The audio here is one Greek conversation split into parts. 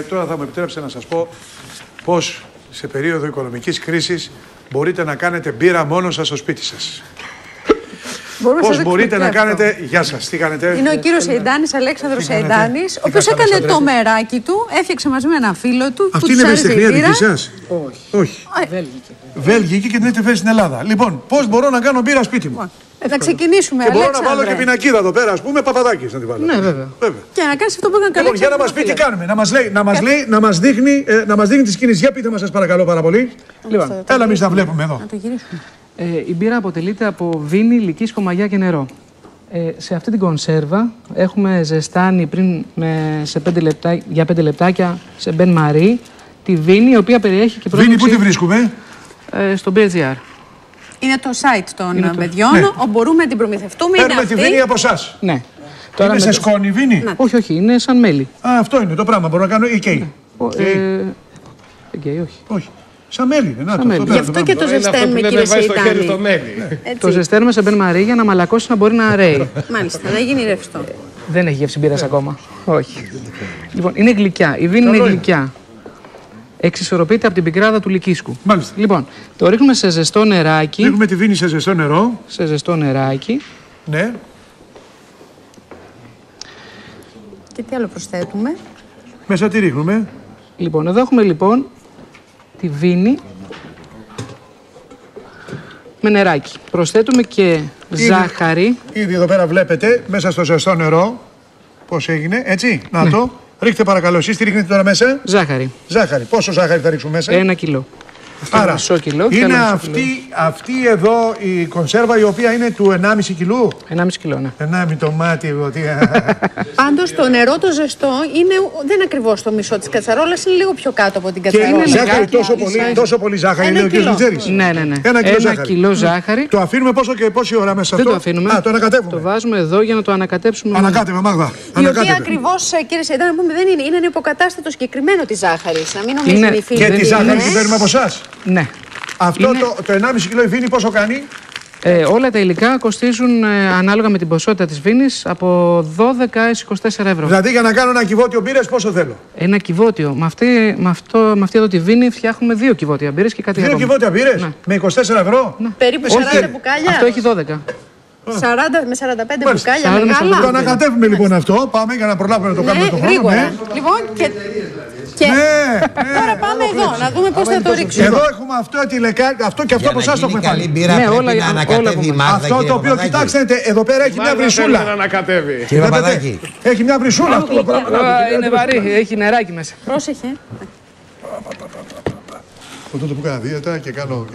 Τώρα θα μου επιτρέψετε να σας πω πώς σε περίοδο οικονομικής κρίσης μπορείτε να κάνετε μπύρα μόνο σας στο σπίτι σας. Πώς μπορείτε να κάνετε... Γεια σας, τι κάνετε? Είναι ο κύριος Σεϊντάνης, Αλέξανδρος Σεϊντάνης, ο οποίος έκανε το μεράκι του, έφτιαξε μαζί με ένα φίλο του. Αυτή είναι ευαισθητική δική σας? Όχι. Βέλγικη και την έχετε φέρει στην Ελλάδα. Λοιπόν, πώς μπορώ να κάνω μπύρα σπίτι μου? Θα ξεκινήσουμε, και Αλέξανδρε. Μπορώ να βάλω και πινακίδα εδώ πέρα, ας πούμε, Παπαδάκης να τη βάλω. Ναι, βέβαια. Και να κάνεις αυτό που έκανε καλά. Λοιπόν, για να μας πει τι κάνουμε, να μας δείχνει τις κινήσεις. Για πείτε μας, σας παρακαλώ πάρα πολύ. Λοιπόν, έλα εμείς να βλέπουμε εδώ. Να το γυρίσουμε. Η μπύρα αποτελείται από βίνι, λυκίσκο, μαγιά και νερό. Σε αυτή την κονσέρβα έχουμε ζεστάνει πριν για 5 λεπτάκια σε μπεν μαρί τη βίνι, η οποία περιέχει και Βίνι, πού τη βρίσκουμε? Στο BGR. Είναι το site των παιδιών, όπου μπορούμε να την προμηθευτούμε. Παίρνουμε τη βίνι από εσάς. Ναι. Είναι σε σκόνη βίνι? Όχι, όχι, είναι σαν μέλι. Αυτό είναι το πράγμα. Μπορώ να κάνω EK. Όχι. Σαν μέλι είναι. Γι' αυτό και το ζεσταίνουμε, κύριε Σεϊντάνη. Το ζεσταίνουμε σε μπεν μαρί για να μαλακώσει, να μπορεί να ρέει. Μάλιστα, να γίνει ρευστό. Δεν έχει γεύση μπύρας ακόμα. Όχι. Λοιπόν, είναι γλυκιά. Η βίνι είναι γλυκιά. Εξισορροπείται από την πικράδα του λυκίσκου. Μάλιστα. Λοιπόν, το ρίχνουμε σε ζεστό νεράκι. Ρίχνουμε τη βίνι σε ζεστό νερό. Σε ζεστό νεράκι. Ναι. Και τι άλλο προσθέτουμε? Μέσα τι ρίχνουμε? Λοιπόν, εδώ έχουμε λοιπόν τη βίνι με νεράκι. Προσθέτουμε και ζάχαρη. Ήδη εδώ πέρα βλέπετε μέσα στο ζεστό νερό πώς έγινε, έτσι. Να το. Ρίχτε παρακαλώ, εσείς τι ρίχνετε τώρα μέσα? Ζάχαρη. Ζάχαρη. Πόσο ζάχαρη θα ρίξουμε μέσα? 1 κιλό. Άρα, μισό κιλό, είναι αυτή εδώ η κονσέρβα η οποία είναι του 1,5 κιλού. 1,5 κιλό, ναι. 1,5 το μάτι. Πάντως το νερό το ζεστό δεν είναι ακριβώς το μισό της κατσαρόλας, είναι λίγο πιο κάτω από την Και κατσαρόλα. είναι ζάχαρη τόσο πολύ ζάχαρη, λέει ο κ. Λιτζέρης. Ναι. 1 κιλό ζάχαρη. Το αφήνουμε πόση ώρα μέσα Δεν αυτό? το αφήνουμε. Το ανακατεύουμε. Το βάζουμε εδώ για να το ανακατέψουμε. Ανακάτευε, Μάγδα. Η οποία ακριβώς, κύριε Σεϊντάνη, να πούμε, δεν είναι. Είναι ένα υποκατάστατο συγκεκριμένο της ζάχαρης. Να μην νομίζουν οι φίλοι. Και τη ζάχαρη την παίρνουμε από εσάς? Ναι. Αυτό το 1,5 κιλό η βίνι πόσο κάνει? Όλα τα υλικά κοστίζουν ανάλογα με την ποσότητα της βίνης από 12 έως 24 ευρώ. Δηλαδή για να κάνω ένα κυβότιο μπύρες πόσο θέλω? Ένα κυβότιο. Με αυτή εδώ τη βίνη φτιάχνουμε 2 κυβότια μπύρες και κάτι άλλο. 2 κυβότια μπύρες? Ναι. Με 24 ευρώ? Ναι. Περίπου 40 μπουκάλια. Αυτό έχει 12. 40 με 45 μπουκάλια μεγάλα. Το ανακατεύουμε λοιπόν αυτό. Πάμε για να προλάβουμε να το κάνουμε το χρόνο. Λοιπόν, και τώρα πάμε εδώ να δούμε πώς θα το ρίξουμε. Εδώ έχουμε αυτό και αυτό από εσάς το έχουμε πάρει. Ναι, όλα αυτό το οποίο κοιτάξτε, εδώ πέρα έχει μια βρυσούλα. Κύριε Παπαδάκη. Έχει μια βρυσούλα αυτό το πράγμα. Είναι βαρύ, έχει νεράκι μέσα. Πρόσεχε. Αυτό που κάνω δίαιτα και κάνω.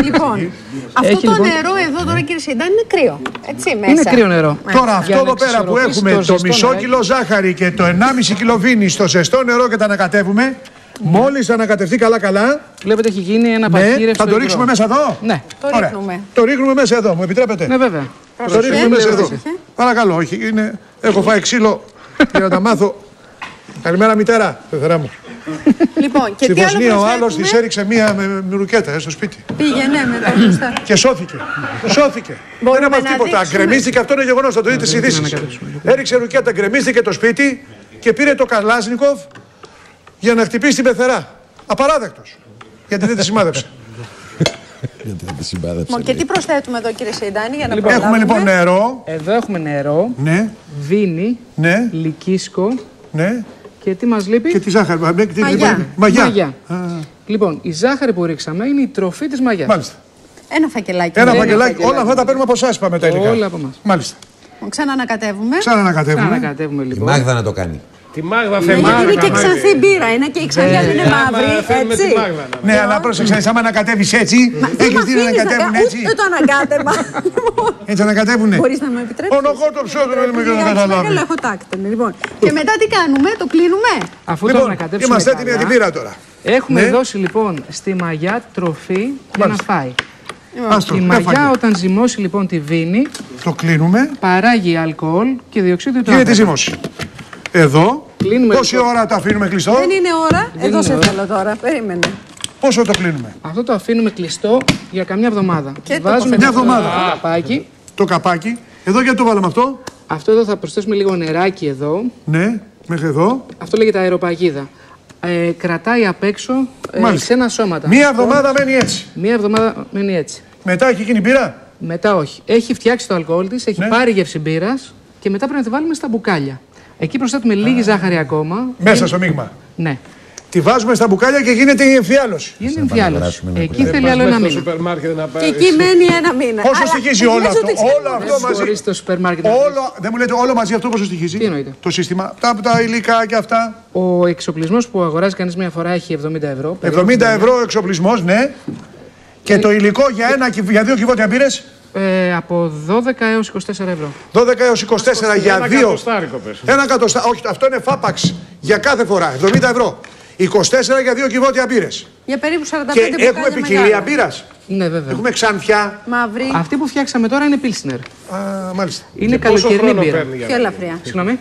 Λοιπόν, αυτό το νερό εδώ τώρα, κύριε Σεϊντάνη, είναι κρύο. Έτσι, μέσα. Είναι κρύο νερό. Τώρα αυτό εδώ πέρα που έχουμε το μισό κιλό ζάχαρη και το 1,5 κιλό βίνι στο ζεστό νερό και τα ανακατεύουμε. Μόλις ανακατευτεί καλά. Βλέπετε έχει γίνει ένα παχύρευστο. Θα το ρίξουμε μέσα εδώ? Ναι. Το ρίχνουμε μέσα εδώ, μου επιτρέπετε? Ναι, βέβαια. Το ρίχνουμε μέσα εδώ. Παρακαλώ, όχι. Έχω φάει ξύλο για να τα μάθω. Καλημέρα, μητέρα. Πεθερά μου. Λοιπόν, και στη τι άλλο Βοσνία ο άλλος προσθέτουμε? της έριξε μία με ρουκέτα στο σπίτι. Πήγαινε μετά μπροστά. Και σώθηκε. Δεν έμαθε τίποτα. Γκρεμίστηκε, αυτό είναι γεγονός. Θα το δείτε στις ειδήσεις. Έριξε ρουκέτα, γκρεμίστηκε το σπίτι και πήρε το Καλάσνικοφ για να χτυπήσει την πεθερά. Απαράδεκτος. Γιατί δεν τη σημάδεψε. Και τι προσθέτουμε εδώ, κύριε Σεϊντάνη, για να προλάβουμε? Έχουμε λοιπόν νερό. Εδώ έχουμε νερό. Ναι. Βίνι. Ναι. Λυκίσκο. Ναι. Και τι μας λείπει? Και τη ζάχαρη. Μαγιά. Λοιπόν, η ζάχαρη που ρίξαμε είναι η τροφή της μαγιάς. Μάλιστα. Ένα φακελάκι. Όλα αυτά τα παίρνουμε από εσάς, είπαμε τα υλικά. Όλα από εμάς. Μάλιστα. Ξαναανακατεύουμε. Ξαναανακατεύουμε λοιπόν. Η Μάγδα να το κάνει. Τη Μάγδα γιατί είναι και ξανθή μπύρα, είναι και η ξανθιά είναι μαύρη, έτσι. Ναι, αλλά πρόσεξε, άμα ανακατεύεις έτσι, έχεις δει να ανακατεύουν έτσι. Ούτε το ανακάτευμα. Έτσι ανακατεύουνε. Μπορείς να με επιτρέψεις? Ονοχώ το ψώδρο, δεν είμαι και να καταλάβει. Καλά, έχω τάκτη. Λοιπόν, και μετά τι κάνουμε, το κλείνουμε? Αφού το ανακατεύσουμε είμαστε έτοιμοι για την μπύρα τώρα. Έχουμε δώσει λοιπόν στη μαγιά τροφή για να φάει. Η μαγιά όταν ζυμώσει λοιπόν τη βίνη, το κλείνουμε. Παράγει αλκοόλ και διοξείδιο του άνθρακα. Γίνεται ζύμωση. Εδώ. Κλείνουμε πόση ώρα το αφήνουμε κλειστό? Δεν είναι ώρα. Εδώ σε θέλω τώρα. Περίμενε. Πόσο το κλείνουμε? Αυτό το αφήνουμε κλειστό για καμιά εβδομάδα. Και βάζουμε μια εβδομάδα. Το καπάκι. Εδώ γιατί το βάλαμε αυτό? Αυτό εδώ θα προσθέσουμε λίγο νεράκι εδώ. Ναι, μέχρι εδώ. Αυτό λέγεται αεροπαγίδα. Κρατάει απ' έξω ξένα σώματα. Μία εβδομάδα μένει έτσι. Μία εβδομάδα μένει έτσι. Μετά έχει γίνει μπύρα. Μετά όχι. Έχει φτιάξει το αλκοόλ της, έχει πάρει γεύση μπύρας και μετά πρέπει να τη βάλουμε στα μπουκάλια. Εκεί προσθέτουμε λίγη ζάχαρη ακόμα. Μέσα στο μείγμα. Ναι. Τη βάζουμε στα μπουκάλια και γίνεται η εμφιάλωση. Γίνεται η εμφιάλωση. Εκεί θέλει άλλο ένα μήνα. Και εκεί μένει ένα μήνα. Πόσο στοιχίζει όλο αυτό? Όλο αυτό μαζί. Στο σούπερ μάρκετ. Δεν μου λέτε όλο μαζί αυτό πόσο στοιχίζει? Τι εννοείται? Το σύστημα, τα υλικά και αυτά. Ο εξοπλισμός που αγοράζει κανείς μία φορά έχει 70 ευρώ. 70 ευρώ εξοπλισμός, ναι. Και το υλικό για 2 κυβότια μπύρες? Από 12 έως 24 ευρώ. 12 έως 24 για 2. Ένα εκατοστάρικο. Όχι, αυτό είναι φάπαξ για κάθε φορά. 70 ευρώ. 24 για 2 κυβότια μπύρες. Για περίπου 45 Και έχουμε ποικιλία μπύρας. Ναι, βέβαια. Έχουμε ξανθιά. Μαύρη. Αυτή που φτιάξαμε τώρα είναι Pilsner. Μάλιστα. Είναι καλοκαιρινή μπύρα. Πιο ελαφριά. Συγγνώμη.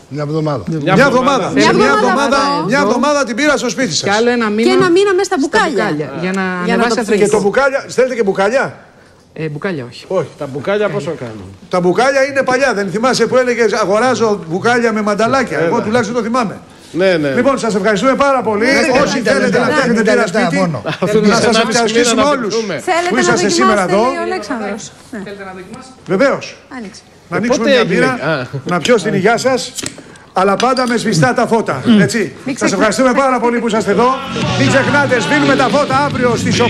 Μια εβδομάδα. Μια εβδομάδα την πήρα στο σπίτι σας. Και άλλο ένα μήνα. Και ένα μήνα μέσα στα μπουκάλια. Για να το ανεβάσει Και το μπουκάλια, στέλνετε και μπουκάλια? Μπουκάλια όχι. Όχι. Τα μπουκάλια πόσο κάνουν? Τα μπουκάλια είναι παλιά. Δεν θυμάσαι που έλεγες αγοράζω μπουκάλια με μανταλάκια? Εγώ τουλάχιστον το θυμάμαι. Ναι. Λοιπόν, σας ευχαριστούμε πάρα πολύ. Όσοι θέλετε να φτιάχνετε μπύρα σπίτι, να σας ευχαριστήσουμε όλους που είσαστε σήμερα εδώ. Θέλετε να δοκιμάσετε? Βεβαίως. Να ανοίξουμε μια μπύρα, να πιω στην υγειά σας, αλλά πάντα με σβηστά τα φώτα. Έτσι. Σας ευχαριστούμε πάρα πολύ που είσαστε εδώ. Μην ξεχνάτε, σβήνουμε τα φώτα αύριο στις 8.30.